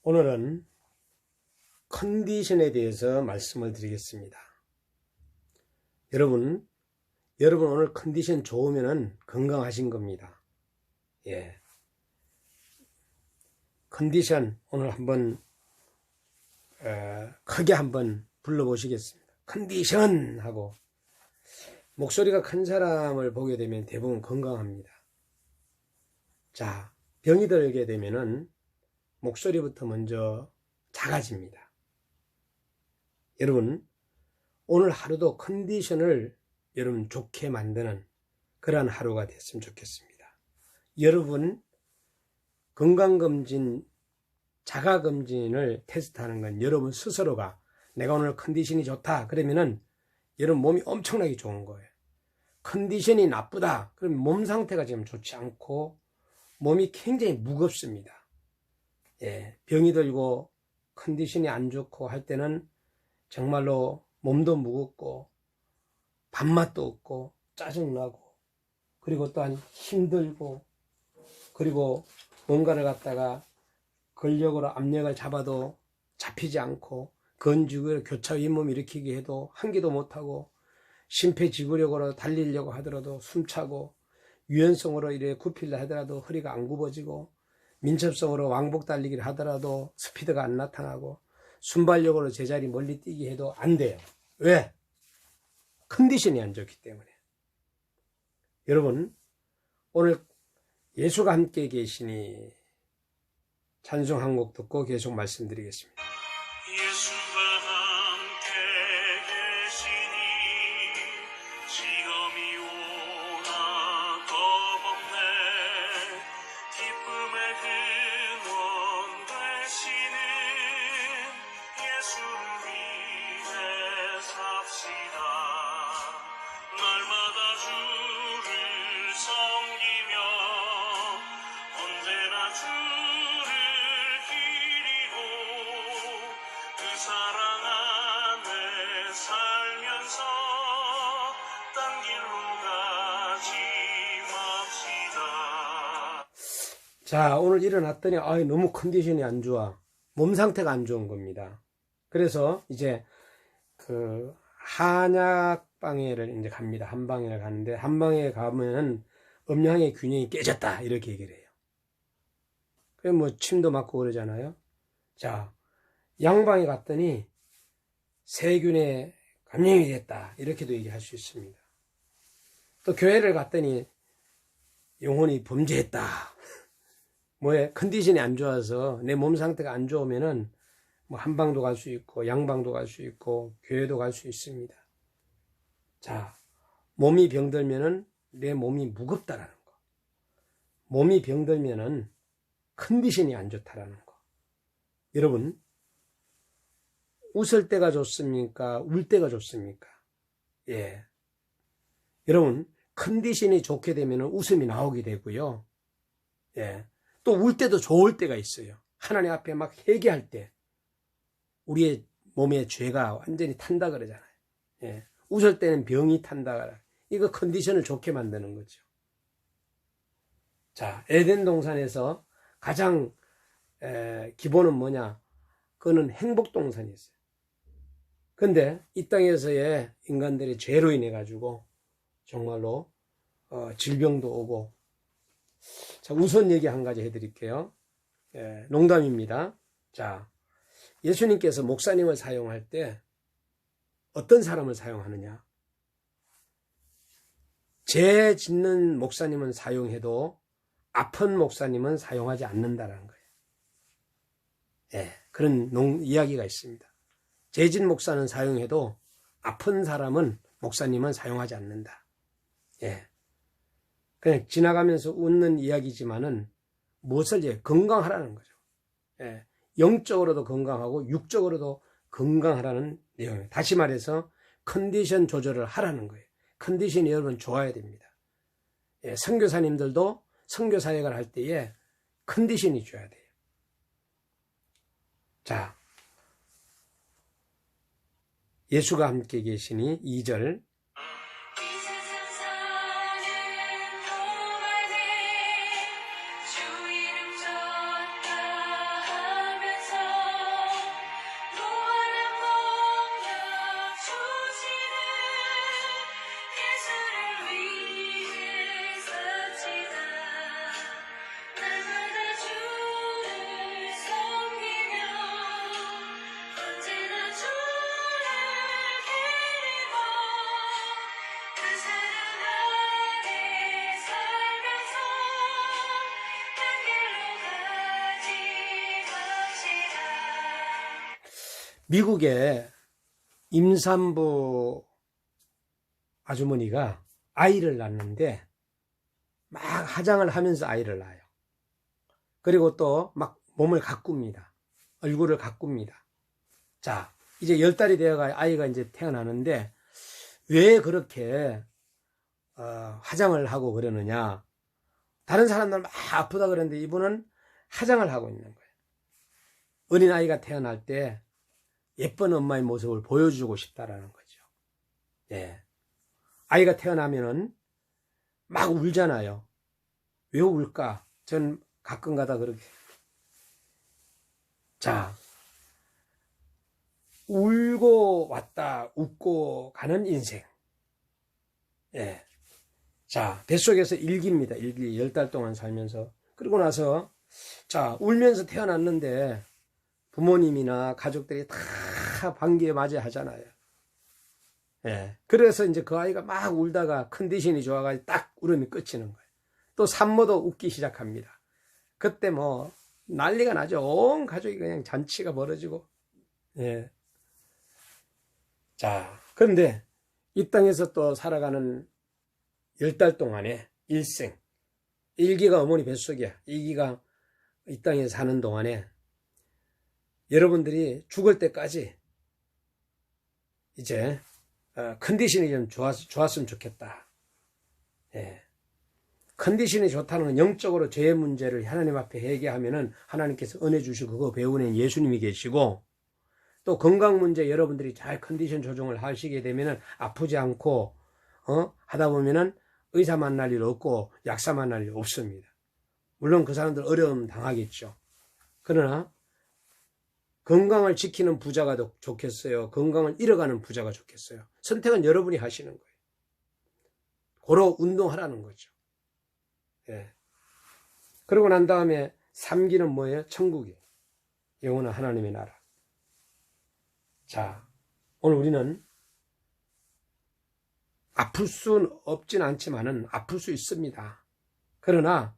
오늘은 컨디션에 대해서 말씀을 드리겠습니다. 여러분 오늘 컨디션 좋으면 건강하신 겁니다. 예. 컨디션 오늘 한번 크게 한번 불러보시겠습니다. 컨디션 하고 목소리가 큰 사람을 보게 되면 대부분 건강합니다. 자, 병이 들게 되면은 목소리부터 먼저 작아집니다. 여러분, 오늘 하루도 컨디션을 여러분 좋게 만드는 그러한 하루가 됐으면 좋겠습니다. 여러분, 건강검진, 자가검진을 테스트하는 건 여러분 스스로가 내가 오늘 컨디션이 좋다 그러면은 여러분 몸이 엄청나게 좋은 거예요. 컨디션이 나쁘다 그러면 몸 상태가 지금 좋지 않고 몸이 굉장히 무겁습니다. 예, 병이 들고 컨디션이 안 좋고 할 때는 정말로 몸도 무겁고 밥맛도 없고 짜증나고 그리고 또한 힘들고 그리고 뭔가를 갖다가 근력으로 압력을 잡아도 잡히지 않고 건축을 교차 잇몸 일으키게 해도 한 개도 못하고 심폐지구력으로 달리려고 하더라도 숨차고 유연성으로 이래 굽히려 하더라도 허리가 안 굽어지고 민첩성으로 왕복 달리기를 하더라도 스피드가 안 나타나고 순발력으로 제자리 멀리 뛰기 해도 안 돼요. 왜? 컨디션이 안 좋기 때문에. 여러분, 오늘 예수가 함께 계시니 찬송 한 곡 듣고 계속 말씀드리겠습니다. 예수가 함께 계시니 시험이 오나 겁없네 기쁨의 근원 되시는 예수를 위해 삽시다. 날마다 주를 섬기며 언제나 주를 기리고 그 사랑 안에 살면서 딴 길로 가지 맙시다. 자, 오늘 일어났더니 너무 컨디션이 안 좋아. 몸 상태가 안 좋은 겁니다. 그래서 이제 그 한약방에를 이제 갑니다. 한방에 가는데 한방에 가면은 음양의 균형이 깨졌다 이렇게 얘기를 해요. 그래 뭐 침도 맞고 그러잖아요. 자, 양방에 갔더니 세균에 감염이 됐다 이렇게도 얘기할 수 있습니다. 또 교회를 갔더니 영혼이 범죄했다. 뭐에 컨디션이 안 좋아서 내 몸 상태가 안 좋으면은 뭐 한방도 갈 수 있고 양방도 갈 수 있고 교회도 갈 수 있습니다. 자, 몸이 병들면은 내 몸이 무겁다라는 거. 몸이 병들면은 컨디션이 안 좋다라는 거. 여러분, 웃을 때가 좋습니까? 울 때가 좋습니까? 예. 여러분, 컨디션이 좋게 되면 웃음이 나오게 되고요. 예. 또 울 때도 좋을 때가 있어요. 하나님 앞에 막 회개할 때 우리의 몸에 죄가 완전히 탄다 그러잖아요. 예. 웃을 때는 병이 탄다. 이거 컨디션을 좋게 만드는 거죠. 자, 에덴 동산에서 가장 기본은 뭐냐? 그거는 행복 동산이었어요. 근데 이 땅에서의 인간들의 죄로 인해 가지고 정말로 질병도 오고. 자, 우선 얘기 한 가지 해드릴게요. 농담입니다. 자, 예수님께서 목사님을 사용할 때 어떤 사람을 사용하느냐? 죄 짓는 목사님은 사용해도 아픈 목사님은 사용하지 않는다라는 거예요. 예, 그런 이야기가 있습니다. 죄 짓는 목사는 사용해도 아픈 사람은 목사님은 사용하지 않는다. 예. 그냥 지나가면서 웃는 이야기지만은 무엇을 건강하라는 거죠. 예. 영적으로도 건강하고 육적으로도 건강하라는 내용이에요. 다시 말해서 컨디션 조절을 하라는 거예요. 컨디션이 여러분 좋아야 됩니다. 예. 선교사님들도 선교 사역을 할 때에 컨디션이 좋아야 돼요. 자, 예수가 함께 계시니 2절 주 이름 졌다 하면서 미국의 임산부 아주머니가 아이를 낳는데 막 화장을 하면서 아이를 낳아요. 그리고 또 막 몸을 가꿉니다. 얼굴을 가꿉니다. 자, 이제 10달이 되어가 아이가 이제 태어나는데 왜 그렇게 화장을 하고 그러느냐. 다른 사람들 막 아프다 그러는데 이분은 화장을 하고 있는 거예요. 어린아이가 태어날 때 예쁜 엄마의 모습을 보여주고 싶다라는 거죠. 예. 아이가 태어나면은 막 울잖아요. 왜 울까? 전 가끔 가다 그렇게. 자, 울고 왔다 웃고 가는 인생. 예. 자, 뱃속에서 일기입니다. 일기 10달 동안 살면서. 그러고 나서 자, 울면서 태어났는데 부모님이나 가족들이 다 반기에 맞이야 하잖아요. 예. 그래서 이제 그 아이가 막 울다가 컨디션이 좋아가지고 딱 울음이 끝이는 거예요. 또 산모도 웃기 시작합니다. 그때 뭐 난리가 나죠. 온 가족이 그냥 잔치가 벌어지고. 예. 자, 그런데 이 땅에서 또 살아가는 10달 동안에 일생, 1기가 어머니 뱃속이야. 2기가 이 땅에 사는 동안에 여러분들이 죽을 때까지 이제 컨디션이 좀 좋았으면 좋겠다. 예. 컨디션이 좋다는 건 영적으로 죄의 문제를 하나님 앞에 회개하면은 하나님께서 은혜 주시고 그거 배우는 예수님이 계시고, 또 건강 문제 여러분들이 잘 컨디션 조정을 하시게 되면은 아프지 않고 하다 보면은 의사 만날 일 없고 약사 만날 일 없습니다. 물론 그 사람들 어려움 당하겠죠. 그러나 건강을 지키는 부자가 더 좋겠어요? 건강을 잃어가는 부자가 좋겠어요? 선택은 여러분이 하시는 거예요. 고로 운동하라는 거죠. 예. 그러고 난 다음에 3기는 뭐예요? 천국이에요. 영원한 하나님의 나라. 자, 오늘 우리는 아플 수는 없진 않지만은 아플 수 있습니다. 그러나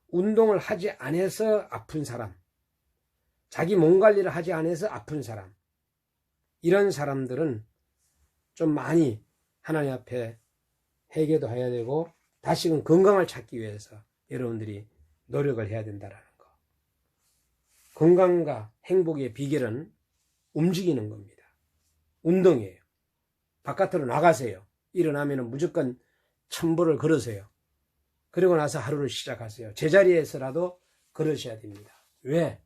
운동을 하지 않아서 아픈 사람, 자기 몸 관리를 하지 않아서 아픈 사람, 이런 사람들은 좀 많이 하나님 앞에 회개도 해야 되고 다시금 건강을 찾기 위해서 여러분들이 노력을 해야 된다는 거. 건강과 행복의 비결은 움직이는 겁니다. 운동이에요. 바깥으로 나가세요. 일어나면 무조건 1000보를 걸으세요. 그리고 나서 하루를 시작하세요. 제자리에서라도 걸으셔야 됩니다. 왜?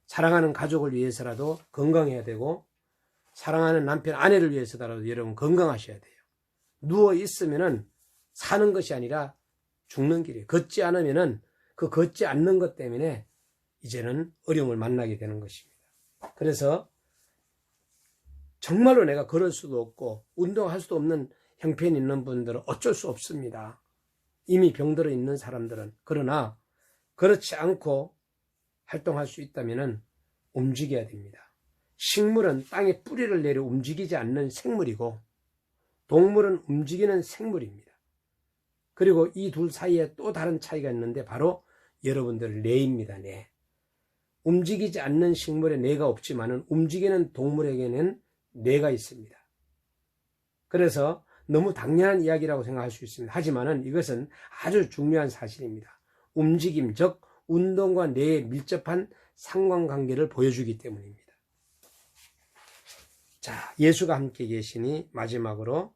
사랑하는 가족을 위해서라도 건강해야 되고, 사랑하는 남편, 아내를 위해서라도 여러분 건강하셔야 돼요. 누워 있으면은 사는 것이 아니라 죽는 길이에요. 걷지 않으면은 그 걷지 않는 것 때문에 이제는 어려움을 만나게 되는 것입니다. 그래서 정말로 내가 걸을 수도 없고 운동할 수도 없는 형편이 있는 분들은 어쩔 수 없습니다. 이미 병들어 있는 사람들은. 그러나 그렇지 않고 활동할 수 있다면 움직여야 됩니다. 식물은 땅에 뿌리를 내려 움직이지 않는 생물이고 동물은 움직이는 생물입니다. 그리고 이 둘 사이에 또 다른 차이가 있는데 바로 여러분들 뇌입니다. 뇌. 움직이지 않는 식물에 뇌가 없지만 움직이는 동물에게는 뇌가 있습니다. 그래서 너무 당연한 이야기라고 생각할 수 있습니다. 하지만 이것은 아주 중요한 사실입니다. 움직임, 즉 운동과 뇌의 밀접한 상관관계를 보여주기 때문입니다. 자, 예수가 함께 계시니 마지막으로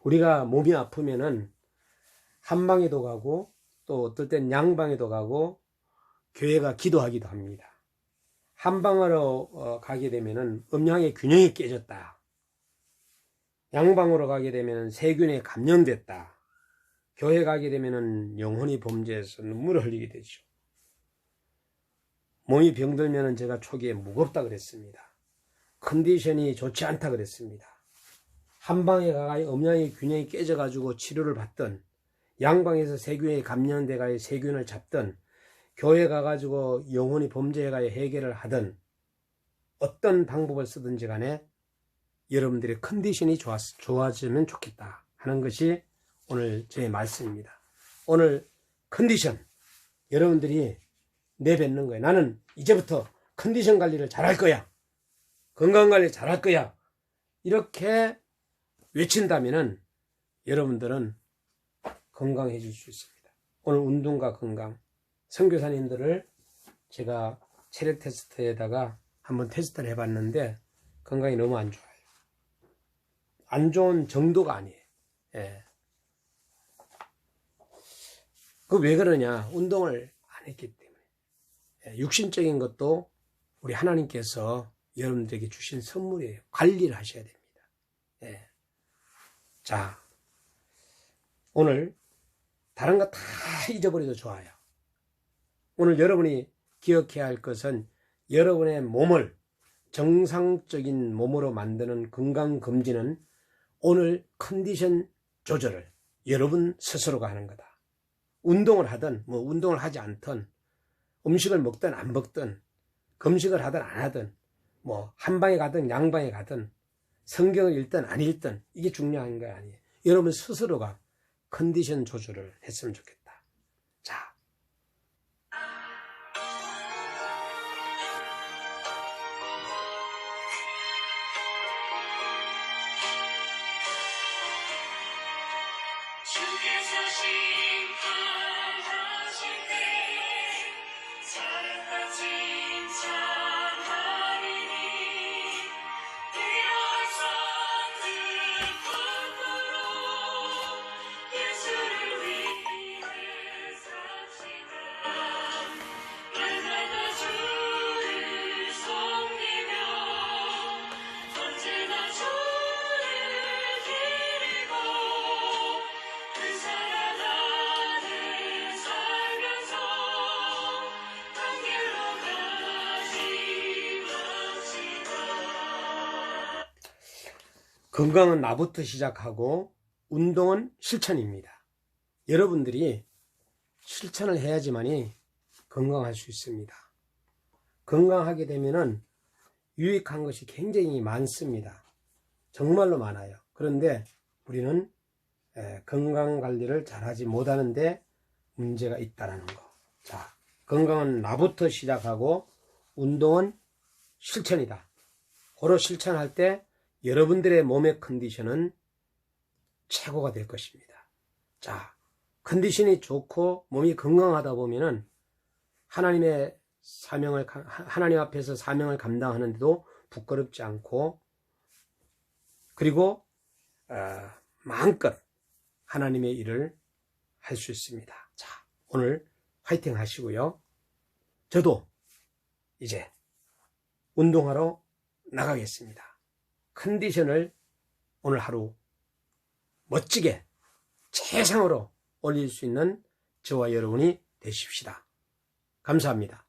우리가 몸이 아프면은 한방에도 가고 또 어떨 땐 양방에도 가고 교회가 기도하기도 합니다. 한방으로 가게 되면은 음양의 균형이 깨졌다. 양방으로 가게 되면 세균에 감염됐다. 교회 가게 되면 영혼이 범죄해서 눈물을 흘리게 되죠. 몸이 병들면 제가 초기에 무겁다 그랬습니다. 컨디션이 좋지 않다 그랬습니다. 한방에 가가 음양의 균형이 깨져가지고 치료를 받던, 양방에서 세균에 감염돼가 세균을 잡던, 교회 가가지고 영혼이 범죄해가 해결을 하던, 어떤 방법을 쓰든지 간에 여러분들의 컨디션이 좋아지면 좋겠다 하는 것이 오늘 저의 말씀입니다. 오늘 컨디션 여러분들이 내뱉는 거예요. 나는 이제부터 컨디션 관리를 잘할 거야. 건강 관리 잘할 거야. 이렇게 외친다면은 여러분들은 건강해질 수 있습니다. 오늘 운동과 건강, 선교사님들을 제가 체력 테스트에다가 한번 테스트를 해봤는데 건강이 너무 안 좋아요. 안 좋은 정도가 아니에요. 예. 그 왜 그러냐? 운동을 안 했기 때문에. 예. 육신적인 것도 우리 하나님께서 여러분들에게 주신 선물이에요. 관리를 하셔야 됩니다. 예. 자, 오늘 다른 거 다 잊어버려도 좋아요. 오늘 여러분이 기억해야 할 것은 여러분의 몸을 정상적인 몸으로 만드는 건강검진은 오늘 컨디션 조절을 여러분 스스로가 하는 거다. 운동을 하든 운동을 하지 않든 음식을 먹든 안 먹든 금식을 하든 안 하든 한방에 가든 양방에 가든 성경을 읽든 안 읽든 이게 중요한 거 아니에요. 여러분 스스로가 컨디션 조절을 했으면 좋겠다. 자, 주께서 심판하실 때 사랑과 칭찬하리니 이러한 산들 품으로 예수를 위해 삽시다. 날마다 주를 섬기며 언제나 주를 기리고 그 사랑 안에 살면서 한 길로 가지 맙시다. 건강은 나부터 시작하고 운동은 실천입니다. 여러분들이 실천을 해야지만이 건강할 수 있습니다. 건강하게 되면은 유익한 것이 굉장히 많습니다. 정말로 많아요. 그런데 우리는 건강 관리를 잘하지 못하는데 문제가 있다는 거. 자, 건강은 나부터 시작하고 운동은 실천이다. 고로 실천할 때 여러분들의 몸의 컨디션은 최고가 될 것입니다. 자, 컨디션이 좋고 몸이 건강하다 보면은 하나님 앞에서 사명을 감당하는데도 부끄럽지 않고, 그리고 마음껏 하나님의 일을 할 수 있습니다. 자, 오늘 화이팅 하시고요. 저도 이제 운동하러 나가겠습니다. 컨디션을 오늘 하루 멋지게 최상으로 올릴 수 있는 저와 여러분이 되십시다. 감사합니다.